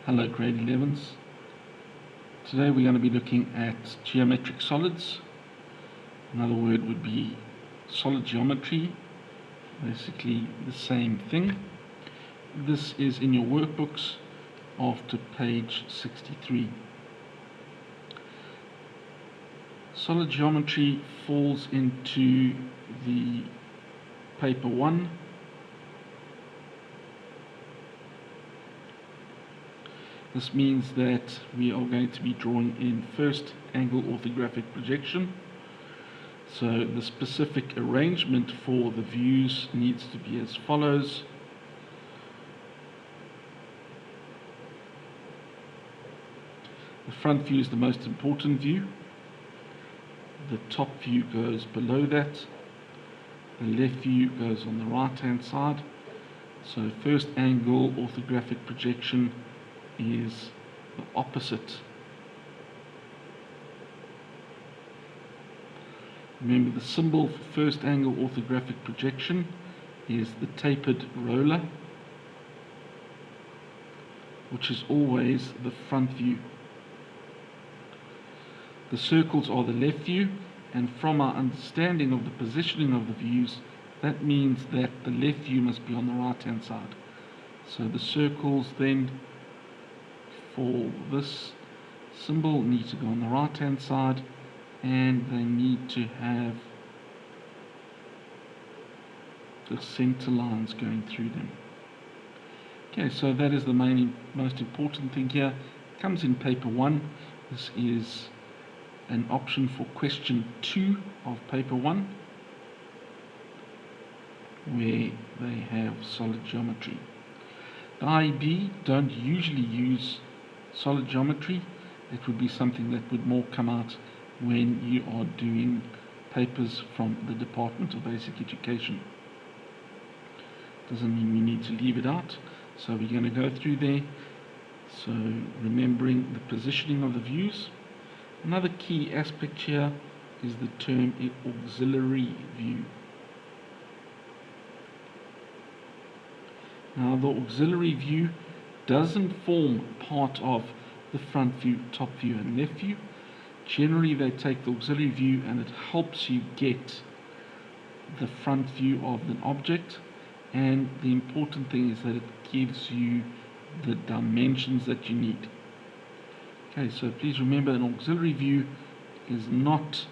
Hello grade 11s. Today we're going to be looking at geometric solids. Another word would be solid geometry, basically the same thing. This is in your workbooks after page 63. Solid geometry falls into the paper 1. This means that we are going to be drawing in first angle orthographic projection. So the specific arrangement for the views needs to be as follows. The front view is the most important view. The top view goes below that. The left view goes on the right hand side. So first angle orthographic projection is the opposite. Remember, the symbol for first angle orthographic projection is the tapered roller, which is always the front view. The circles are the left view, and from our understanding of the positioning of the views, that means that the left view must be on the right hand side. So the circles then for this symbol need to go on the right hand side, and they need to have the center lines going through them. Okay, so that is the most important thing here. It comes in paper 1. This is an option for question 2 of paper 1, where they have solid geometry. The IB don't usually use solid geometry. It would be something that would more come out when you are doing papers from the Department of Basic Education. Doesn't mean we need to leave it out. So we're going to go through there. So remembering the positioning of the views. Another key aspect here is the term auxiliary view. Now the auxiliary view doesn't form part of the front view, top view and left view. Generally they take the auxiliary view and it helps you get the front view of an object, and the important thing is that it gives you the dimensions that you need. Okay, so please remember, an auxiliary view is not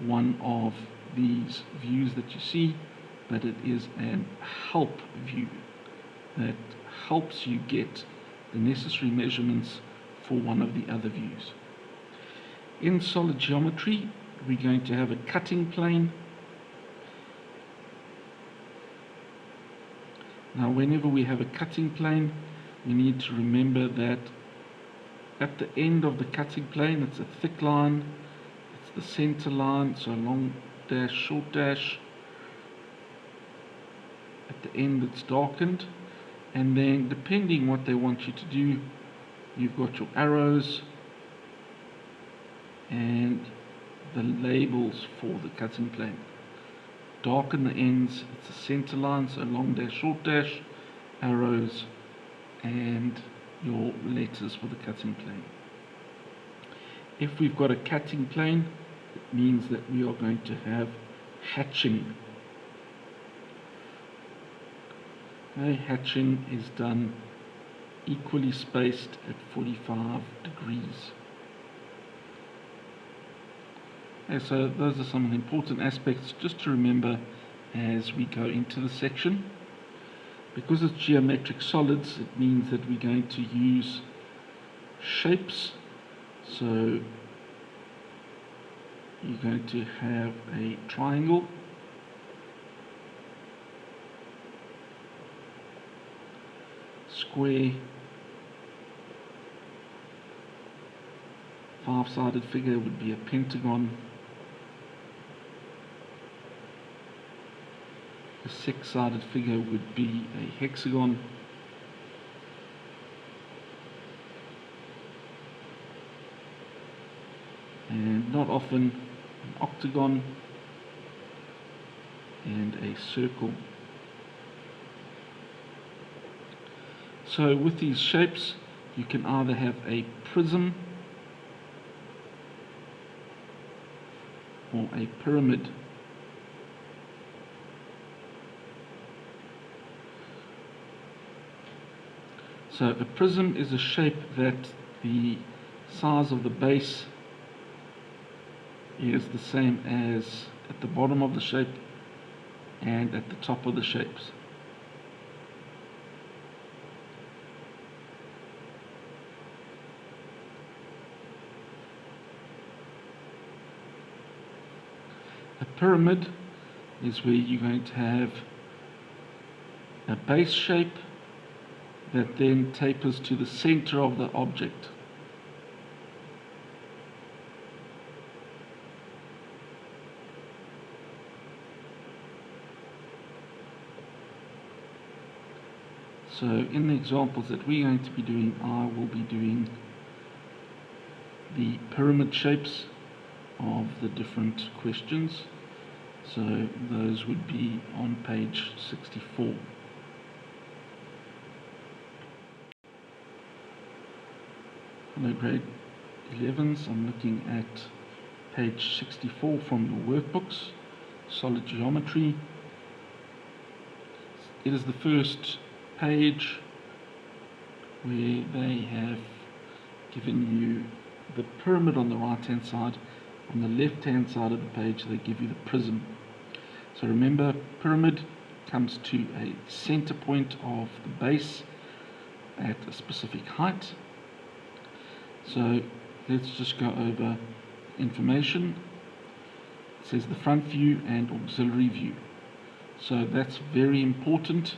one of these views that you see, but it is an help view that helps you get the necessary measurements for one of the other views. In solid geometry, we're going to have a cutting plane. Now, whenever we have a cutting plane, we need to remember that at the end of the cutting plane, it's a thick line, it's the center line, so long dash, short dash. At the end, it's darkened. And then depending what they want you to do, you've got your arrows and the labels for the cutting plane. Darken the ends, it's a center line, so long dash, short dash, arrows, and your letters for the cutting plane. If we've got a cutting plane, it means that we are going to have hatching. Okay, hatching is done equally spaced at 45 degrees. Okay, so those are some of the important aspects just to remember as we go into the section. Because it's geometric solids, it means that we're going to use shapes. So you're going to have a triangle, square, 5-sided figure would be a pentagon, a 6-sided figure would be a hexagon, and not often an octagon, and a circle. So with these shapes, you can either have a prism or a pyramid. So a prism is a shape that the size of the base is the same as at the bottom of the shape and at the top of the shapes. A pyramid is where you're going to have a base shape that then tapers to the center of the object. So in the examples that we're going to be doing, I will be doing the pyramid shapes of the different questions. So those would be on page 64. Hello grade 11s, I'm looking at page 64 from your workbooks, solid geometry. It is the first page where they have given you the pyramid on the right hand side. On the left hand side of the page they give you the prism. So remember, pyramid comes to a center point of the base at a specific height. So let's just go over information. It says the front view and auxiliary view. So that's very important.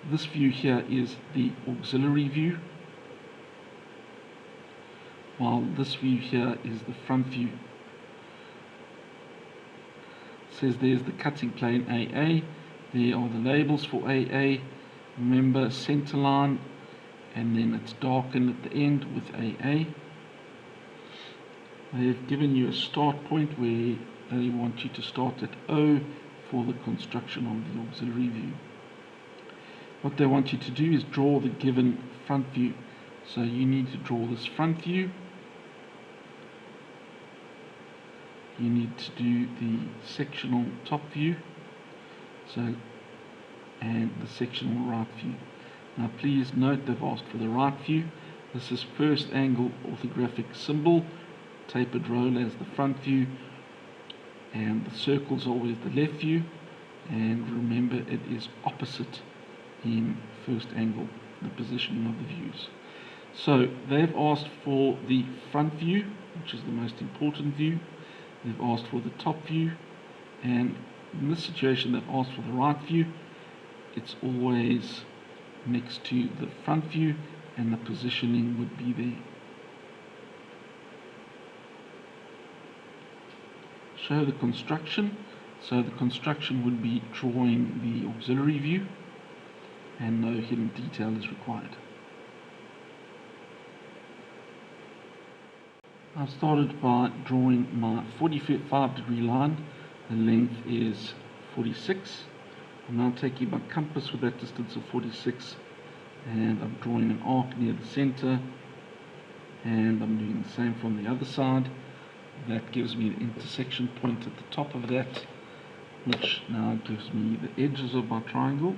This view here is the auxiliary view, while this view here is the front view. It says there's the cutting plane AA. There are the labels for AA. Remember, center line, and then it's darkened at the end with AA. They've given you a start point where they want you to start at O for the construction of the auxiliary view. What they want you to do is draw the given front view. So you need to draw this front view. You need to do the sectional top view, and the sectional right view. Now please note they've asked for the right view. This is first angle orthographic symbol, tapered roll as the front view, and the circle is always the left view. And remember, it is opposite in first angle, the positioning of the views. So they've asked for the front view, which is the most important view. They've asked for the top view, and in this situation they've asked for the right view. It's always next to the front view, and the positioning would be there. Show the construction. So the construction would be drawing the auxiliary view, and no hidden detail is required. I've started by drawing my 45-degree line. The length is 46. I'm now taking my compass with that distance of 46, and I'm drawing an arc near the center, and I'm doing the same from the other side. That gives me the intersection point at the top of that, which now gives me the edges of my triangle.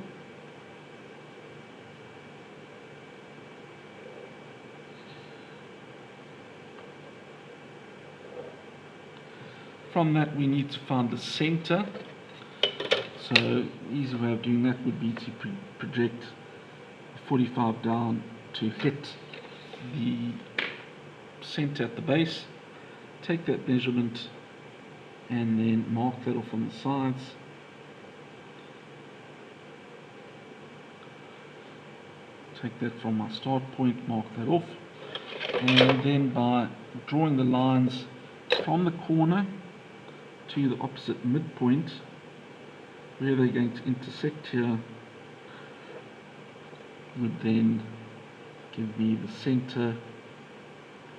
From that we need to find the center. So the easy way of doing that would be to project 45 down to hit the center at the base. Take that measurement and then mark that off on the sides. Take that from my start point, mark that off, and then by drawing the lines from the corner to the opposite midpoint, where they're going to intersect here, would then give me the center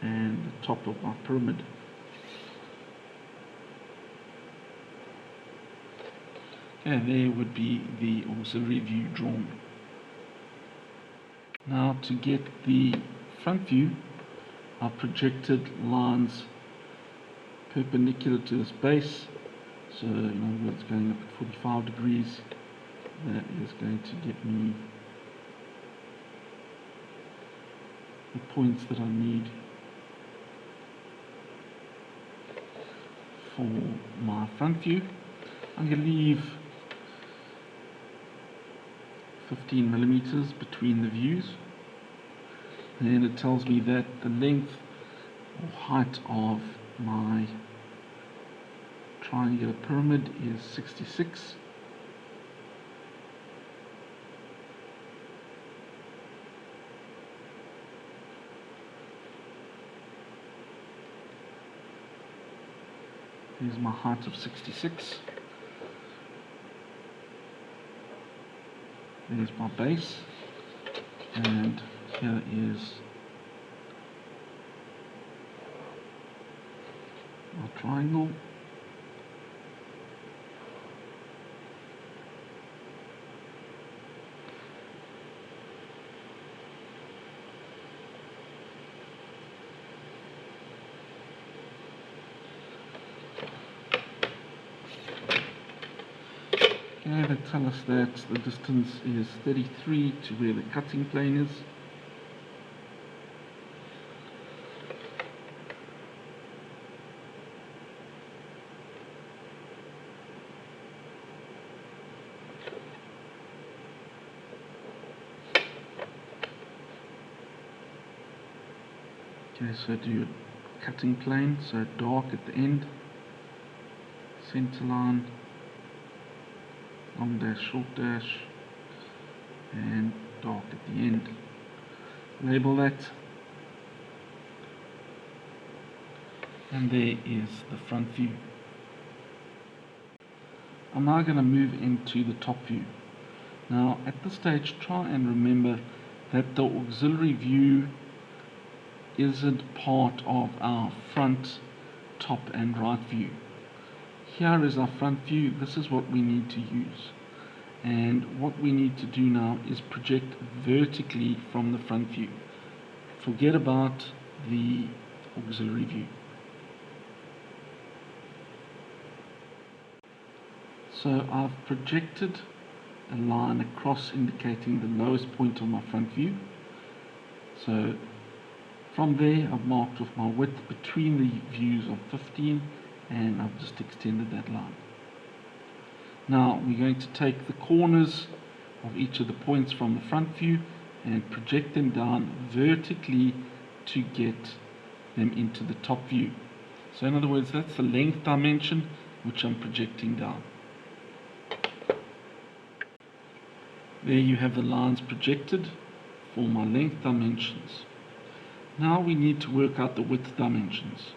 and the top of my pyramid. And there would be the auxiliary view drawn. Now to get the front view, I've projected lines perpendicular to this base. So in other words, going up at 45 degrees, that is going to get me the points that I need for my front view. I'm going to leave 15 millimeters between the views. And then it tells me that the length or height of my triangular pyramid is 66. Here's my height of 66. There's my base, and here is my triangle. Okay, they tell us that the distance is 33 to where the cutting plane is. Okay, so do a cutting plane, so dark at the end, center line, long dash, short dash, and dark at the end. Label that, and there is the front view. I'm now going to move into the top view. Now at this stage, try and remember that the auxiliary view isn't part of our front, top and right view. Here is our front view. This is what we need to use, and what we need to do now is project vertically from the front view. Forget about the auxiliary view. So I've projected a line across indicating the lowest point on my front view. So from there I've marked off my width between the views of 15, and I've just extended that line. Now we're going to take the corners of each of the points from the front view and project them down vertically to get them into the top view. So in other words, that's the length dimension which I'm projecting down. There you have the lines projected for my length dimensions. Now we need to work out the width dimensions.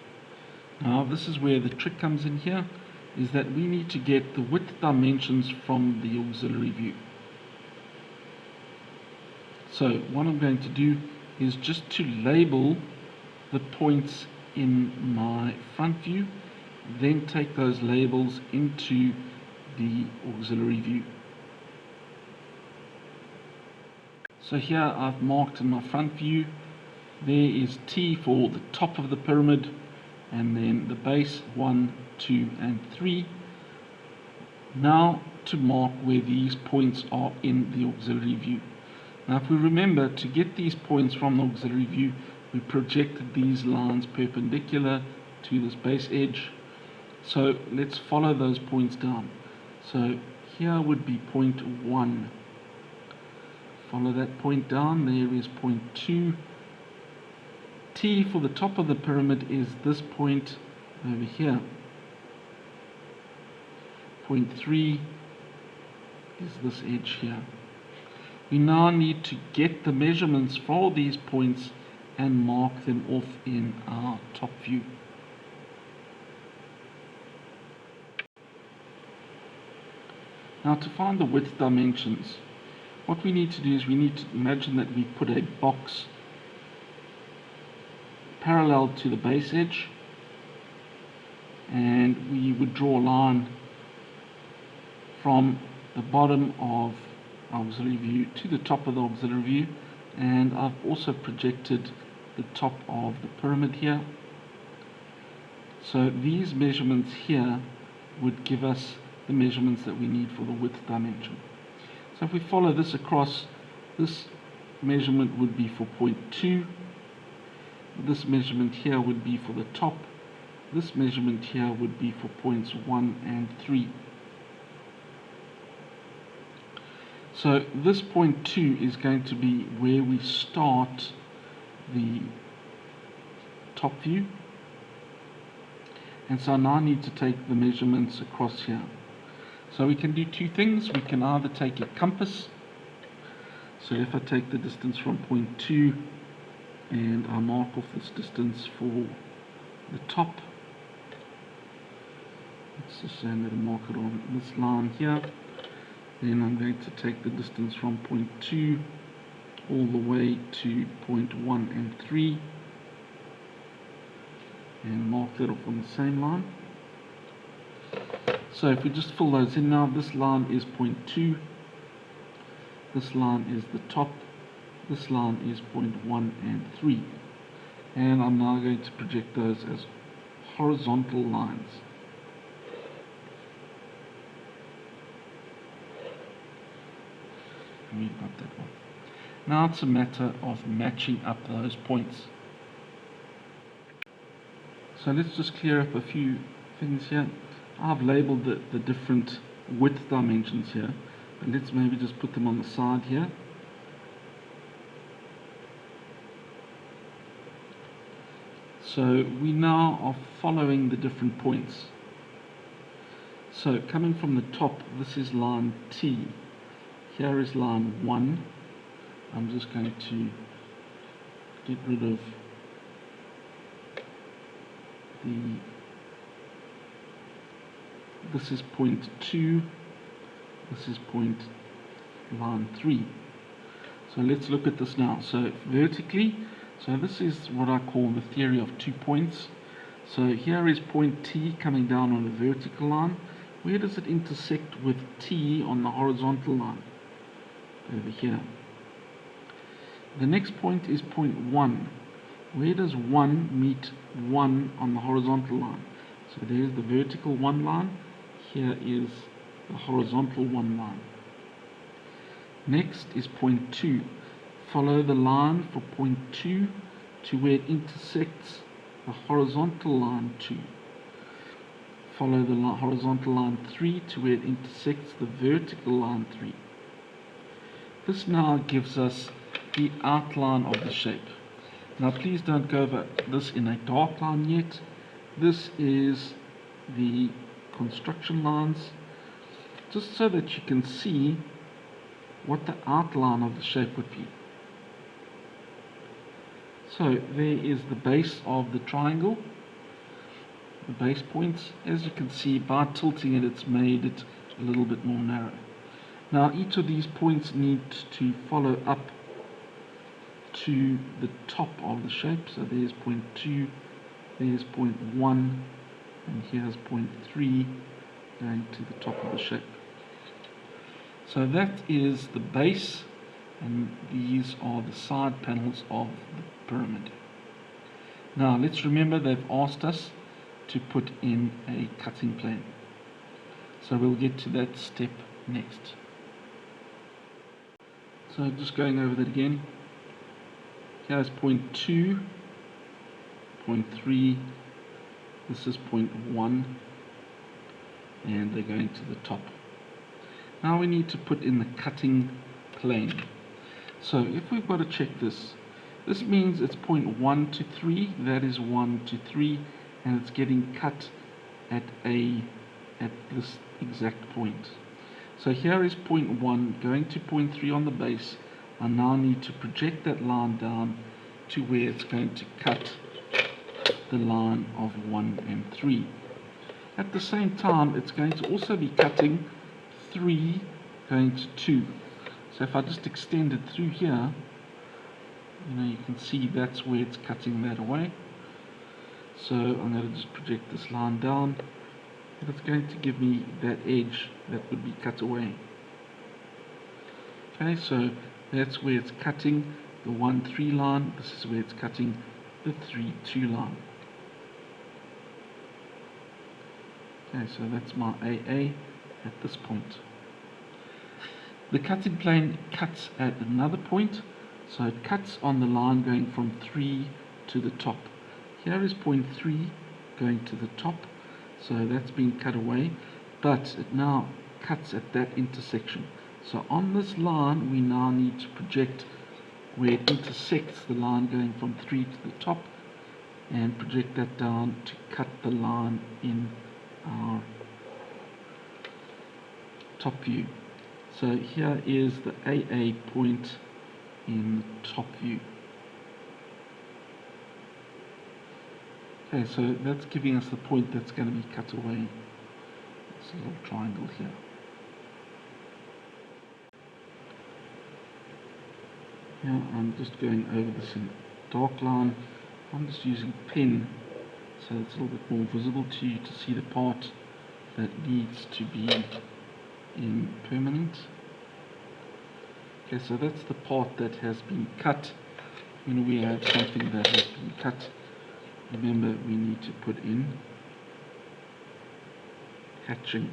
Now this is where the trick comes in here, is that we need to get the width dimensions from the auxiliary view. So what I'm going to do is just to label the points in my front view, then take those labels into the auxiliary view. So here I've marked in my front view, there is T for the top of the pyramid, and then the base 1, 2 and 3. Now to mark where these points are in the auxiliary view. Now if we remember, to get these points from the auxiliary view, we projected these lines perpendicular to this base edge. So let's follow those points down. So here would be point 1. Follow that point down, there is point 2. T for the top of the pyramid is this point over here. Point 3 is this edge here. We now need to get the measurements for these points and mark them off in our top view. Now to find the width dimensions, what we need to do is we need to imagine that we put a box parallel to the base edge, and we would draw a line from the bottom of our auxiliary view to the top of the auxiliary view, and I've also projected the top of the pyramid here. So these measurements here would give us the measurements that we need for the width dimension. So if we follow this across, this measurement would be for point 2. This measurement here would be for the top. This measurement here would be for points 1 and 3. So this point 2 is going to be where we start the top view. And so now I need to take the measurements across here. So we can do two things. We can either take a compass. So if I take the distance from point 2 and I mark off this distance for the top, let's just say I'm going to mark it on this line here. Then I'm going to take the distance from point 2 all the way to point 1 and 3 and mark that off on the same line. So if we just fill those in now, this line is point 2, this line is the top, this line is point 1 and 3. And I'm now going to project those as horizontal lines. We got that one. Now it's a matter of matching up those points. So let's just clear up a few things here. I've labeled the different width dimensions here, but let's maybe just put them on the side here. So we now are following the different points. So coming from the top, this is line T. Here is line 1. I'm just going to get rid of this is point 2, this is point line 3. So let's look at this now. So vertically, so this is what I call the theory of 2 points. So here is point T coming down on a vertical line. Where does it intersect with T on the horizontal line? Over here. The next point is point 1. Where does 1 meet 1 on the horizontal line? So there's the vertical 1 line. Here is the horizontal 1 line. Next is point 2. Follow the line for point 2 to where it intersects the horizontal line 2. Follow the horizontal line 3 to where it intersects the vertical line 3. This now gives us the outline of the shape. Now please don't go over this in a dark line yet. This is the construction lines, just so that you can see what the outline of the shape would be. So there is the base of the triangle, the base points. As you can see, by tilting it, it's made it a little bit more narrow. Now each of these points need to follow up to the top of the shape. So there's point 2, there's point 1, and here's point 3 going to the top of the shape. So that is the base, and these are the side panels of the pyramid. Now let's remember they've asked us to put in a cutting plane. So we'll get to that step next. So just going over that again. Here's point 2, point 3, this is point 1, and they're going to the top. Now we need to put in the cutting plane. So if we've got to check this, this means it's point 1 to 3, that is 1 to 3, and it's getting cut at this exact point. So here is point 1 going to point 3 on the base. I now need to project that line down to where it's going to cut the line of 1 and 3. At the same time, it's going to also be cutting 3 going to 2. So if I just extend it through here, you can see that's where it's cutting that away. So I'm going to just project this line down, and it's going to give me that edge that would be cut away. Okay, so that's where it's cutting the 1, 3 line. This is where it's cutting the 3, 2 line. Okay, so that's my AA at this point. The cutting plane cuts at another point, so it cuts on the line going from 3 to the top. Here is point 3 going to the top, so that's been cut away, but it now cuts at that intersection. So on this line we now need to project where it intersects the line going from 3 to the top, and project that down to cut the line in our top view. So here is the AA point in the top view. Okay, so that's giving us the point that's going to be cut away. It's a little triangle here. Here I'm just going over this in dark line. I'm just using pen so it's a little bit more visible to you to see the part that needs to be in permanent. Okay, so that's the part that has been cut. When we have something that has been cut, remember we need to put in hatching.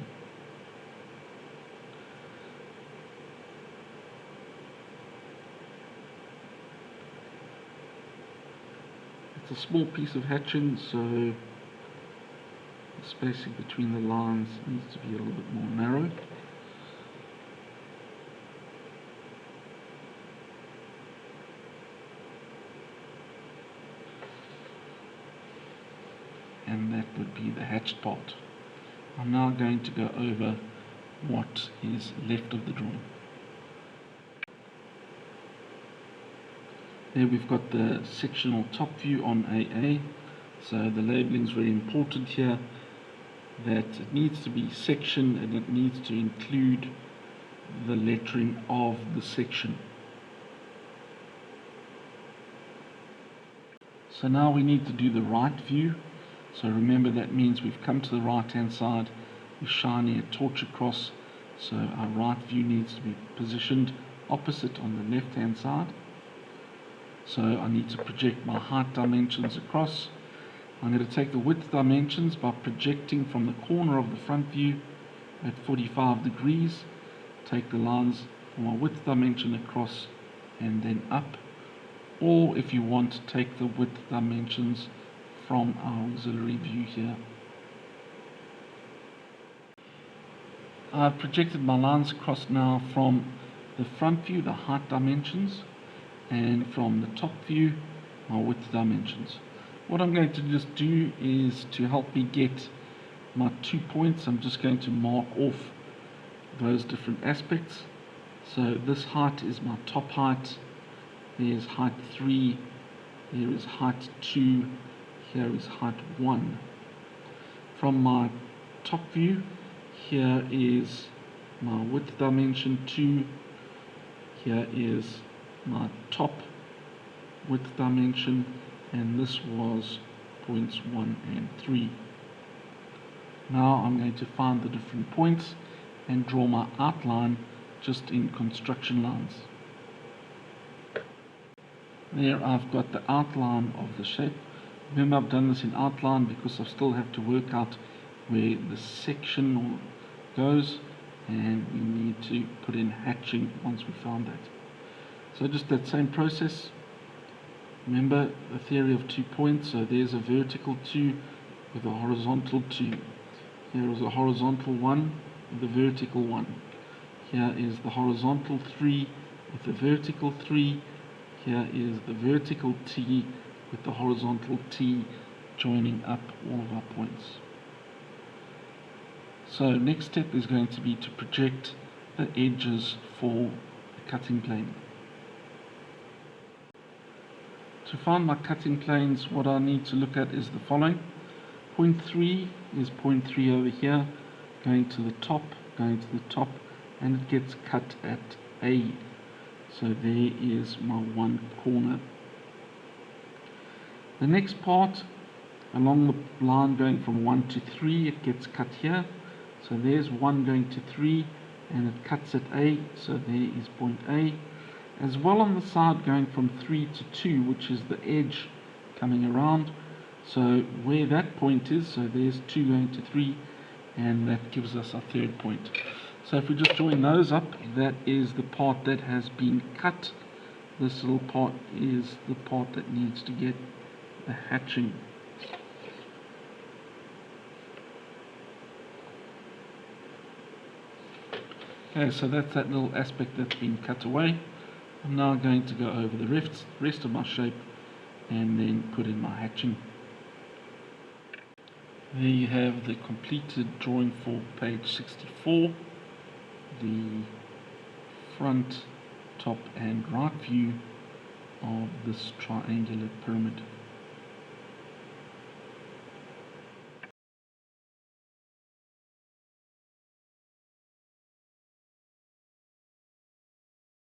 It's a small piece of hatching, so the spacing between the lines needs to be a little bit more narrow. And that would be the hatched part. I'm now going to go over what is left of the drawing. There we've got the sectional top view on AA. So the labeling is very important here, that it needs to be section and it needs to include the lettering of the section. So now we need to do the right view. So remember that means we've come to the right hand side, we're shining a torch across, so our right view needs to be positioned opposite on the left hand side. So I need to project my height dimensions across. I'm going to take the width dimensions by projecting from the corner of the front view at 45 degrees, take the lines for my width dimension across and then up, or if you want, take the width dimensions from our auxiliary view here. I've projected my lines across now from the front view, the height dimensions, and from the top view, my width dimensions. What I'm going to just do is, to help me get my 2 points, I'm just going to mark off those different aspects. So this height is my top height, there's height 3, there is height 2, here is height 1. From my top view, here is my width dimension 2, here is my top width dimension, and this was points 1 and 3. Now I'm going to find the different points and draw my outline just in construction lines. There I've got the outline of the shape. Remember, I've done this in outline because I still have to work out where the section goes, and we need to put in hatching once we found that. So just that same process. Remember the theory of 2 points, so there's a vertical 2 with a horizontal 2. Here is a horizontal 1 with a vertical 1. Here is the horizontal 3 with the vertical 3. Here is the vertical T with the horizontal T joining up all of our points. So next step is going to be to project the edges for the cutting plane. To find my cutting planes, what I need to look at is the following. Point 3 is point 3 over here, going to the top, and it gets cut at A. So there is my one corner. The next part, along the line going from 1 to 3, it gets cut here. So there's 1 going to 3, and it cuts at A, so there is point A. As well on the side going from 3 to 2, which is the edge coming around. So where that point is, so there's 2 going to 3, and that gives us our third point. So if we just join those up, that is the part that has been cut. This little part is the part that needs to get the hatching. Okay, so that's that little aspect that's been cut away. I'm now going to go over the rest of my shape and then put in my hatching. There you have the completed drawing for page 64, the front, top and right view of this triangular pyramid.